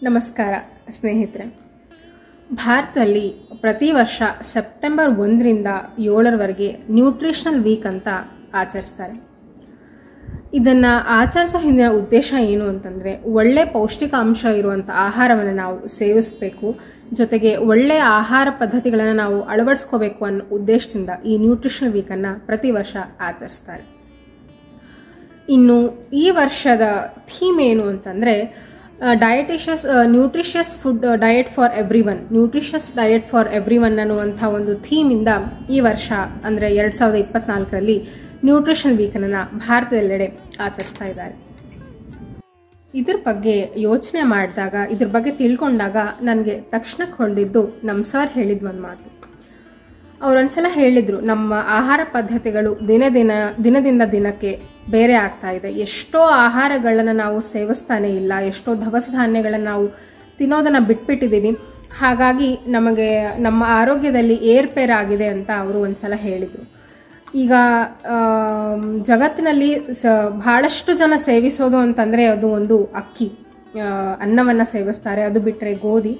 ನಮಸ್ಕಾರ ಸ್ನೇಹಿತರೆ. ಭಾರತದಲ್ಲಿ ಪ್ರತಿ ವರ್ಷ ಸೆಪ್ಟೆಂಬರ್ 1ರಿಂದ 7ರವರೆಗೆ ನ್ಯೂಟ್ರಿಷನಲ್ ವೀಕ್ ಅಂತ ಆಚರಿಸ್ತಾರೆ. ಇದನ್ನು ಆಚರಿಸೋ ಹಿಂದಿನ ಉದ್ದೇಶ ಏನು ಅಂತಂದರೆ, ಒಳ್ಳೆ ಪೌಷ್ಟಿಕಾಂಶ ಇರುವಂಥ ಆಹಾರವನ್ನು ನಾವು ಸೇವಿಸಬೇಕು, ಜೊತೆಗೆ ಒಳ್ಳೆಯ ಆಹಾರ ಪದ್ಧತಿಗಳನ್ನು ನಾವು ಅಳವಡಿಸ್ಕೋಬೇಕು ಅನ್ನೋ ಉದ್ದೇಶದಿಂದ ಈ ನ್ಯೂಟ್ರಿಷನಲ್ ವೀಕನ್ನು ಪ್ರತಿ ವರ್ಷ ಆಚರಿಸ್ತಾರೆ. ಇನ್ನು ಈ ವರ್ಷದ ಥೀಮ್ ಏನು ಅಂತಂದರೆ, nutritious food diet for every one, nutritious diet for every one ಅನ್ನುವಂಥ ಒಂದು ಥೀಮಿಂದ ಈ ವರ್ಷ ಅಂದರೆ 2024ರಲ್ಲಿ ನ್ಯೂಟ್ರಿಷನ್ ವೀಕನ್ನು ಭಾರತದೆಲ್ಲೆಡೆ ಆಚರಿಸ್ತಾ ಇದ್ದಾರೆ. ಇದ್ರ ಬಗ್ಗೆ ಯೋಚನೆ ಮಾಡಿದಾಗ, ಇದ್ರ ಬಗ್ಗೆ ತಿಳ್ಕೊಂಡಾಗ ನನಗೆ ತಕ್ಷಣಕ್ಕೆ ಹೊಳೆದಿದ್ದು ನಮ್ಮ ಸರ್ ಹೇಳಿದ ಒಂದು ಮಾತು. ಅವರೊಂದ್ಸಲ ಹೇಳಿದ್ರು, ನಮ್ಮ ಆಹಾರ ಪದ್ಧತಿಗಳು ದಿನದಿಂದ ದಿನಕ್ಕೆ ಬೇರೆ ಆಗ್ತಾ ಇದೆ. ಎಷ್ಟೋ ಆಹಾರಗಳನ್ನು ನಾವು ಸೇವಿಸ್ತಾನೆ ಇಲ್ಲ, ಎಷ್ಟೋ ದವಸ ಧಾನ್ಯಗಳನ್ನು ನಾವು ತಿನ್ನೋದನ್ನ ಬಿಟ್ಬಿಟ್ಟಿದ್ದೀವಿ. ಹಾಗಾಗಿ ನಮಗೆ ನಮ್ಮ ಆರೋಗ್ಯದಲ್ಲಿ ಏರ್ಪೇರಾಗಿದೆ ಅಂತ ಅವರು ಒಂದ್ಸಲ ಹೇಳಿದರು. ಈಗ ಜಗತ್ತಿನಲ್ಲಿ ಬಹಳಷ್ಟು ಜನ ಸೇವಿಸೋದು ಅಂತಂದರೆ ಅದು ಒಂದು ಅಕ್ಕಿ, ಅನ್ನವನ್ನು ಸೇವಿಸ್ತಾರೆ. ಅದು ಬಿಟ್ಟರೆ ಗೋಧಿ,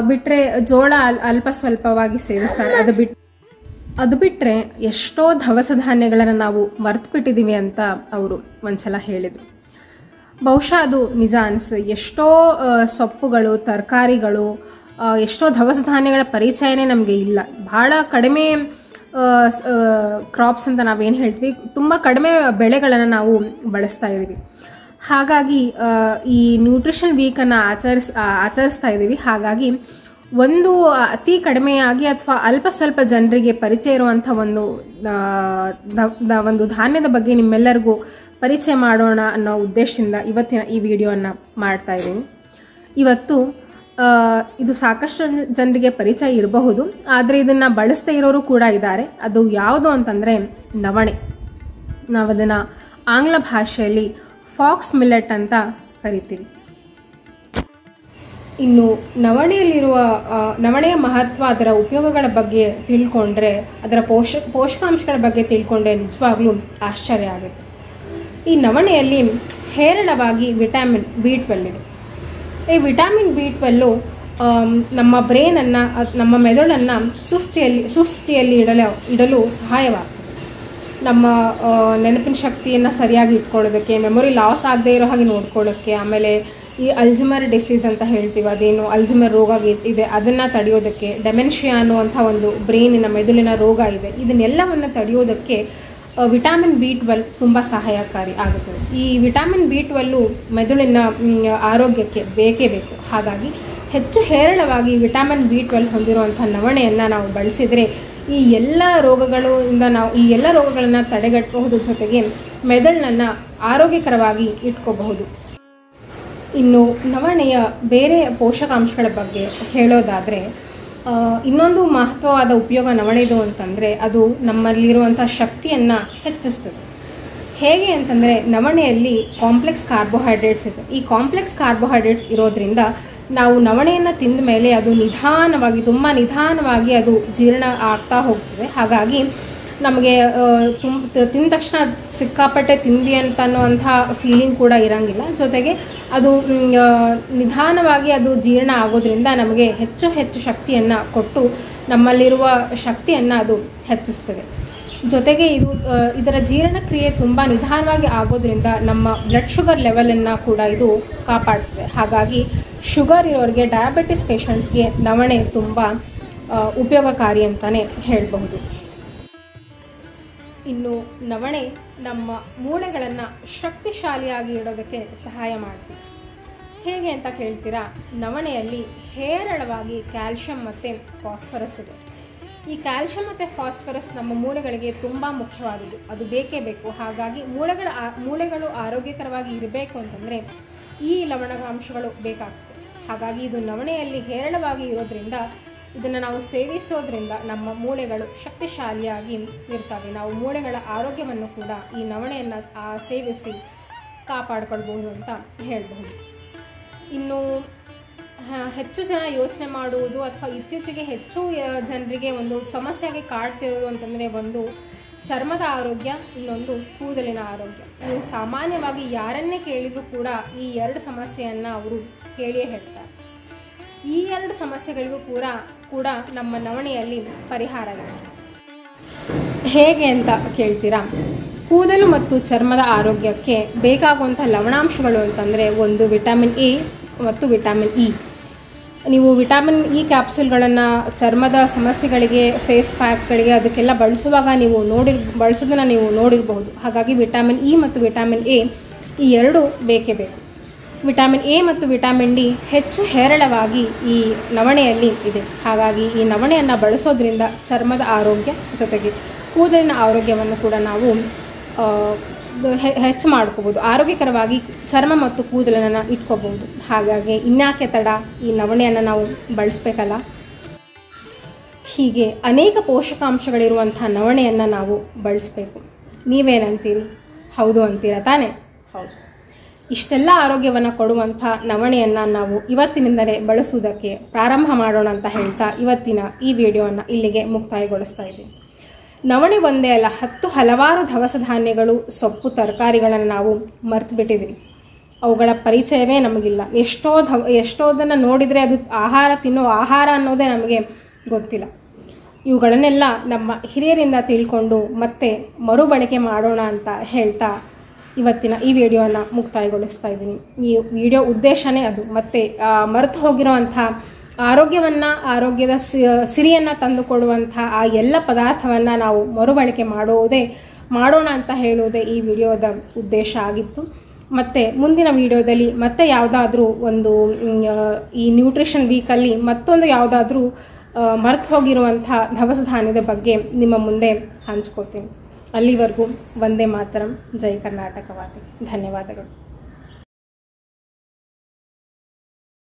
ಬಿಟ್ಟರೆ ಜೋಳ ಅಲ್ಪ ಸ್ವಲ್ಪವಾಗಿ ಸೇವಿಸ್ತಾರೆ. ಅದು ಬಿಟ್ಟರೆ ಎಷ್ಟೋ ದವಸ ಧಾನ್ಯಗಳನ್ನು ನಾವು ಮರ್ತು ಬಿಟ್ಟಿದ್ದೀವಿ ಅಂತ ಅವರು ಒಂದ್ಸಲ ಹೇಳಿದರು. ಬಹುಶಃ ಅದು ನಿಜ ಅನಿಸು. ಎಷ್ಟೋ ಸೊಪ್ಪುಗಳು, ತರಕಾರಿಗಳು, ಎಷ್ಟೋ ದವಸ ಧಾನ್ಯಗಳ ಪರಿಚಯನೇ ನಮಗೆ ಇಲ್ಲ. ಬಹಳ ಕಡಿಮೆ ಕ್ರಾಪ್ಸ್ ಅಂತ ನಾವೇನು ಹೇಳ್ತೀವಿ, ತುಂಬ ಕಡಿಮೆ ಬೆಳೆಗಳನ್ನು ನಾವು ಬಳಸ್ತಾ ಇದ್ದೀವಿ. ಹಾಗಾಗಿ ಈ ನ್ಯೂಟ್ರಿಷನ್ ವೀಕನ್ನು ಆಚರಿಸ್ತಾ ಇದ್ದೀವಿ. ಹಾಗಾಗಿ ಒಂದು ಅತಿ ಕಡಿಮೆಯಾಗಿ ಅಥವಾ ಅಲ್ಪ ಸ್ವಲ್ಪ ಜನರಿಗೆ ಪರಿಚಯ ಇರುವಂಥ ಒಂದು ಧಾನ್ಯದ ಬಗ್ಗೆ ನಿಮ್ಮೆಲ್ಲರಿಗೂ ಪರಿಚಯ ಮಾಡೋಣ ಅನ್ನೋ ಉದ್ದೇಶದಿಂದ ಇವತ್ತಿನ ಈ ವಿಡಿಯೋನ ಮಾಡ್ತಾ ಇದ್ದೀನಿ. ಇವತ್ತು ಇದು ಸಾಕಷ್ಟು ಜನರಿಗೆ ಪರಿಚಯ ಇರಬಹುದು, ಆದರೆ ಇದನ್ನು ಬಳಸ್ತಾ ಇರೋರು ಕೂಡ ಇದ್ದಾರೆ. ಅದು ಯಾವುದು ಅಂತಂದರೆ ನವಣೆ. ನಾವು ಅದನ್ನು ಆಂಗ್ಲ ಭಾಷೆಯಲ್ಲಿ ಫಾಕ್ಸ್ ಮಿಲ್ಲೆಟ್ ಅಂತ ಕರಿತೀವಿ. ಇನ್ನು ನವಣೆಯ ಮಹತ್ವ, ಅದರ ಉಪಯೋಗಗಳ ಬಗ್ಗೆ ತಿಳ್ಕೊಂಡ್ರೆ, ಅದರ ಪೋಷಕಾಂಶಗಳ ಬಗ್ಗೆ ತಿಳ್ಕೊಂಡ್ರೆ ನಿಜವಾಗ್ಲೂ ಆಶ್ಚರ್ಯ ಆಗುತ್ತೆ. ಈ ನವಣೆಯಲ್ಲಿ ಹೇರಳವಾಗಿ ವಿಟಮಿನ್ B12 ಇದೆ. ಈ ವಿಟಮಿನ್ B12 ನಮ್ಮ ಬ್ರೈನನ್ನು, ನಮ್ಮ ಮೆದುಳನ್ನು ಸುಸ್ಥಿತಿಯಲ್ಲಿ ಇಡಲು ಸಹಾಯವಾಗ್ತದೆ. ನಮ್ಮ ನೆನಪಿನ ಶಕ್ತಿಯನ್ನು ಸರಿಯಾಗಿ ಇಟ್ಕೊಳ್ಳೋದಕ್ಕೆ, ಮೆಮೊರಿ ಲಾಸ್ ಆಗದೆ ಇರೋ ಹಾಗೆ ನೋಡ್ಕೊಳ್ಳೋಕ್ಕೆ, ಆಮೇಲೆ ಈ ಅಲ್ಝೈಮರ್ ಡಿಸೀಸ್ ಅಂತ ಹೇಳ್ತೀವಿ, ಅದೇನು ಅಲ್ಝೈಮರ್ ರೋಗ ಇದೆ ಅದನ್ನು ತಡೆಯೋದಕ್ಕೆ, ಡೆಮೆನ್ಷಿಯಾ ಅನ್ನುವಂಥ ಒಂದು ಬ್ರೈನಿನ ಮೆದುಳಿನ ರೋಗ ಇದೆ, ಇದನ್ನೆಲ್ಲವನ್ನು ತಡೆಯೋದಕ್ಕೆ ವಿಟಮಿನ್ B12 ತುಂಬ ಸಹಾಯಕಾರಿ ಆಗುತ್ತದೆ. ಈ ವಿಟಮಿನ್ B12 ಮೆದುಳಿನ ಆರೋಗ್ಯಕ್ಕೆ ಬೇಕೇ ಬೇಕು. ಹಾಗಾಗಿ ಹೆಚ್ಚು ಹೇರಳವಾಗಿ ವಿಟಮಿನ್ B12 ಹೊಂದಿರುವಂಥ ನವಣೆಯನ್ನು ನಾವು ಬಳಸಿದರೆ ಈ ಎಲ್ಲ ರೋಗಗಳನ್ನು ತಡೆಗಟ್ಟಬಹುದು, ಜೊತೆಗೆ ಮೆದುಳನ್ನು ಆರೋಗ್ಯಕರವಾಗಿ ಇಟ್ಕೋಬಹುದು. ಇನ್ನು ನವಣೆಯ ಬೇರೆ ಪೋಷಕಾಂಶಗಳ ಬಗ್ಗೆ ಹೇಳೋದಾದರೆ, ಇನ್ನೊಂದು ಮಹತ್ವವಾದ ಉಪಯೋಗ ನವಣೆದು ಅಂತಂದರೆ, ಅದು ನಮ್ಮಲ್ಲಿರುವಂಥ ಶಕ್ತಿಯನ್ನು ಹೆಚ್ಚಿಸ್ತದೆ. ಹೇಗೆ ಅಂತಂದರೆ, ನವಣೆಯಲ್ಲಿ ಕಾಂಪ್ಲೆಕ್ಸ್ ಕಾರ್ಬೋಹೈಡ್ರೇಟ್ಸ್ ಇದೆ. ಈ ಕಾಂಪ್ಲೆಕ್ಸ್ ಕಾರ್ಬೋಹೈಡ್ರೇಟ್ಸ್ ಇರೋದ್ರಿಂದ ನಾವು ನವಣೆಯನ್ನು ತಿಂದ ಮೇಲೆ ಅದು ತುಂಬ ನಿಧಾನವಾಗಿ ಅದು ಜೀರ್ಣ ಆಗ್ತಾ ಹೋಗ್ತದೆ. ಹಾಗಾಗಿ ನಮಗೆ ತಿಂದ ತಕ್ಷಣ ಸಿಕ್ಕಾಪಟ್ಟೆ ತಿಂದ್ವಿ ಅಂತ ಅನ್ನೋವಂಥ ಫೀಲಿಂಗ್ ಕೂಡ ಇರೋಂಗಿಲ್ಲ. ಜೊತೆಗೆ ಅದು ನಿಧಾನವಾಗಿ ಅದು ಜೀರ್ಣ ಆಗೋದ್ರಿಂದ ನಮಗೆ ಹೆಚ್ಚು ಶಕ್ತಿಯನ್ನು ಕೊಟ್ಟು ನಮ್ಮಲ್ಲಿರುವ ಶಕ್ತಿಯನ್ನು ಅದು ಹೆಚ್ಚಿಸ್ತದೆ. ಜೊತೆಗೆ ಇದರ ಜೀರ್ಣಕ್ರಿಯೆ ತುಂಬ ನಿಧಾನವಾಗಿ ಆಗೋದ್ರಿಂದ ನಮ್ಮ ಬ್ಲಡ್ ಶುಗರ್ ಲೆವೆಲನ್ನು ಕೂಡ ಇದು ಕಾಪಾಡ್ತದೆ. ಹಾಗಾಗಿ ಶುಗರ್ ಇರೋರಿಗೆ, ಡಯಾಬಿಟಿಸ್ ಪೇಷಂಟ್ಸ್ಗೆ ನವಣೆ ತುಂಬ ಉಪಯೋಗಕಾರಿ ಅಂತಲೇ ಹೇಳಬಹುದು. ಇನ್ನು ನವಣೆ ನಮ್ಮ ಮೂಳೆಗಳನ್ನು ಶಕ್ತಿಶಾಲಿಯಾಗಿ ಇಡೋದಕ್ಕೆ ಸಹಾಯ ಮಾಡ್ತೀವಿ. ಹೇಗೆ ಅಂತ ಕೇಳ್ತೀರಾ? ನವಣೆಯಲ್ಲಿ ಹೇರಳವಾಗಿ ಕ್ಯಾಲ್ಶಿಯಂ ಮತ್ತು ಫಾಸ್ಫರಸ್ ಇದೆ. ಈ ಕ್ಯಾಲ್ಶಿಯಂ ಮತ್ತು ಫಾಸ್ಫರಸ್ ನಮ್ಮ ಮೂಳೆಗಳಿಗೆ ತುಂಬ ಮುಖ್ಯವಾದದ್ದು, ಅದು ಬೇಕೇ ಬೇಕು. ಹಾಗಾಗಿ ಮೂಳೆಗಳು ಆರೋಗ್ಯಕರವಾಗಿ ಇರಬೇಕು ಅಂತಂದರೆ ಈ ಲವಣಾಂಶಗಳು ಬೇಕಾಗ್ತದೆ. ಹಾಗಾಗಿ ಇದು ನವಣೆಯಲ್ಲಿ ಹೇರಳವಾಗಿ ಇರೋದ್ರಿಂದ ಇದನ್ನು ನಾವು ಸೇವಿಸೋದ್ರಿಂದ ನಮ್ಮ ಮೂಳೆಗಳು ಶಕ್ತಿಶಾಲಿಯಾಗಿ ಇರ್ತವೆ. ನಾವು ಮೂಳೆಗಳ ಆರೋಗ್ಯವನ್ನು ಕೂಡ ಈ ನವಣೆಯನ್ನು ಸೇವಿಸಿ ಕಾಪಾಡಿಕೊಳ್ಬಹುದು ಅಂತ ಹೇಳಬಹುದು. ಇನ್ನು ಹೆಚ್ಚು ಜನ ಯೋಚನೆ ಮಾಡುವುದು ಅಥವಾ ಇತ್ತೀಚೆಗೆ ಹೆಚ್ಚು ಜನರಿಗೆ ಒಂದು ಸಮಸ್ಯೆಯಾಗಿ ಕಾಡ್ತಿರೋದು ಅಂತಂದರೆ, ಒಂದು ಚರ್ಮದ ಆರೋಗ್ಯ, ಇನ್ನೊಂದು ಕೂದಲಿನ ಆರೋಗ್ಯ. ನೀವು ಸಾಮಾನ್ಯವಾಗಿ ಯಾರನ್ನೇ ಕೇಳಿದರೂ ಕೂಡ ಈ ಎರಡು ಸಮಸ್ಯೆಯನ್ನು ಅವರು ಹೇಳಿಯೇ ಹೇಳ್ತಾರೆ. ಈ ಎರಡು ಸಮಸ್ಯೆಗಳಿಗೂ ಕೂಡ ನಮ್ಮ ನವಣೆಯಲ್ಲಿ ಪರಿಹಾರ ಇದೆ. ಹೇಗೆ ಅಂತ ಕೇಳ್ತೀರಾ? ಕೂದಲು ಮತ್ತು ಚರ್ಮದ ಆರೋಗ್ಯಕ್ಕೆ ಬೇಕಾಗುವಂಥ ಲವಣಾಂಶಗಳು ಅಂತಂದರೆ ಒಂದು ವಿಟಮಿನ್ ಎ ಮತ್ತು ವಿಟಮಿನ್ ಇ. ನೀವು ವಿಟಮಿನ್ ಇ ಕ್ಯಾಪ್ಸೂಲ್ಗಳನ್ನು ಚರ್ಮದ ಸಮಸ್ಯೆಗಳಿಗೆ, ಫೇಸ್ ಪ್ಯಾಕ್ಗಳಿಗೆ ಅದಕ್ಕೆಲ್ಲ ಬಳಸುವಾಗ ನೀವು ಬಳಸೋದನ್ನು ನೀವು ನೋಡಿರಬಹುದು. ಹಾಗಾಗಿ ವಿಟಮಿನ್ ಇ ಮತ್ತು ವಿಟಮಿನ್ ಎ ಈ ಎರಡು ಬೇಕೇ ಬೇಕು. ವಿಟಮಿನ್ ಎ ಮತ್ತು ವಿಟಮಿನ್ ಡಿ ಹೆಚ್ಚು ಹೇರಳವಾಗಿ ಈ ನವಣೆಯಲ್ಲಿ ಇದೆ. ಹಾಗಾಗಿ ಈ ನವಣೆಯನ್ನು ಬಳಸೋದ್ರಿಂದ ಚರ್ಮದ ಆರೋಗ್ಯ ಜೊತೆಗೆ ಕೂದಲಿನ ಆರೋಗ್ಯವನ್ನು ಕೂಡ ನಾವು ಹೆಚ್ಚು ಮಾಡ್ಕೋಬೋದು. ಆರೋಗ್ಯಕರವಾಗಿ ಚರ್ಮ ಮತ್ತು ಕೂದಲನ್ನು ಇಟ್ಕೋಬಹುದು. ಹಾಗಾಗಿ ಇನ್ಯಾಕೆ ತಡ, ಈ ನವಣೆಯನ್ನು ನಾವು ಬಳಸಬೇಕಲ್ಲ. ಹೀಗೆ ಅನೇಕ ಪೋಷಕಾಂಶಗಳಿರುವಂಥ ನವಣೆಯನ್ನು ನಾವು ಬಳಸಬೇಕು. ನೀವೇನಂತೀರಿ? ಹೌದು ಅಂತೀರಾ ತಾನೇ? ಹೌದು. ಇಷ್ಟೆಲ್ಲ ಆರೋಗ್ಯವನ್ನು ಕೊಡುವಂಥ ನವಣೆಯನ್ನು ನಾವು ಇವತ್ತಿನಿಂದಲೇ ಬಳಸುವುದಕ್ಕೆ ಪ್ರಾರಂಭ ಮಾಡೋಣ ಅಂತ ಹೇಳ್ತಾ ಇವತ್ತಿನ ಈ ವಿಡಿಯೋವನ್ನು ಇಲ್ಲಿಗೆ ಮುಕ್ತಾಯಗೊಳಿಸ್ತಾ ಇದ್ದೀನಿ. ನವಣೆ ಒಂದೇ ಅಲ್ಲ, ಹಲವಾರು ದವಸ ಧಾನ್ಯಗಳು, ಸೊಪ್ಪು, ತರಕಾರಿಗಳನ್ನು ನಾವು ಮರೆತು ಬಿಟ್ಟಿದ್ದೀವಿ. ಅವುಗಳ ಪರಿಚಯವೇ ನಮಗಿಲ್ಲ. ಎಷ್ಟೋದನ್ನು ನೋಡಿದರೆ ಅದು ತಿನ್ನೋ ಆಹಾರ ಅನ್ನೋದೇ ನಮಗೆ ಗೊತ್ತಿಲ್ಲ. ಇವುಗಳನ್ನೆಲ್ಲ ನಮ್ಮ ಹಿರಿಯರಿಂದ ತಿಳ್ಕೊಂಡು ಮತ್ತೆ ಮರುಬಳಕೆ ಮಾಡೋಣ ಅಂತ ಹೇಳ್ತಾ ಇವತ್ತಿನ ಈ ವಿಡಿಯೋನ ಮುಕ್ತಾಯಗೊಳಿಸ್ತಾ ಇದ್ದೀನಿ. ಈ ವಿಡಿಯೋ ಉದ್ದೇಶನೇ ಅದು. ಮತ್ತು ಮರೆತು ಹೋಗಿರೋವಂಥ ಆರೋಗ್ಯದ ಸಿರಿಯನ್ನು ತಂದುಕೊಡುವಂಥ ಆ ಎಲ್ಲ ಪದಾರ್ಥವನ್ನು ನಾವು ಮರುಬಳಕೆ ಮಾಡೋಣ ಅಂತ ಹೇಳುವುದೇ ಈ ವಿಡಿಯೋದ ಉದ್ದೇಶ ಆಗಿತ್ತು. ಮತ್ತು ಮುಂದಿನ ವಿಡಿಯೋದಲ್ಲಿ ಮತ್ತೆ ಯಾವುದಾದ್ರೂ ಒಂದು ಈ ನ್ಯೂಟ್ರಿಷನ್ ವೀಕಲ್ಲಿ ಮತ್ತೊಂದು ಯಾವುದಾದ್ರೂ ಮರೆತು ಹೋಗಿರುವಂಥ ದವಸ ಧಾನ್ಯದ ಬಗ್ಗೆ ನಿಮ್ಮ ಮುಂದೆ ಹಂಚ್ಕೋತೀನಿ. ಅಲ್ಲಿವರೆಗೂ ವಂದೇ ಮಾತರಂ, ಜೈ ಕರ್ನಾಟಕವಾದಿ. ಧನ್ಯವಾದಗಳು.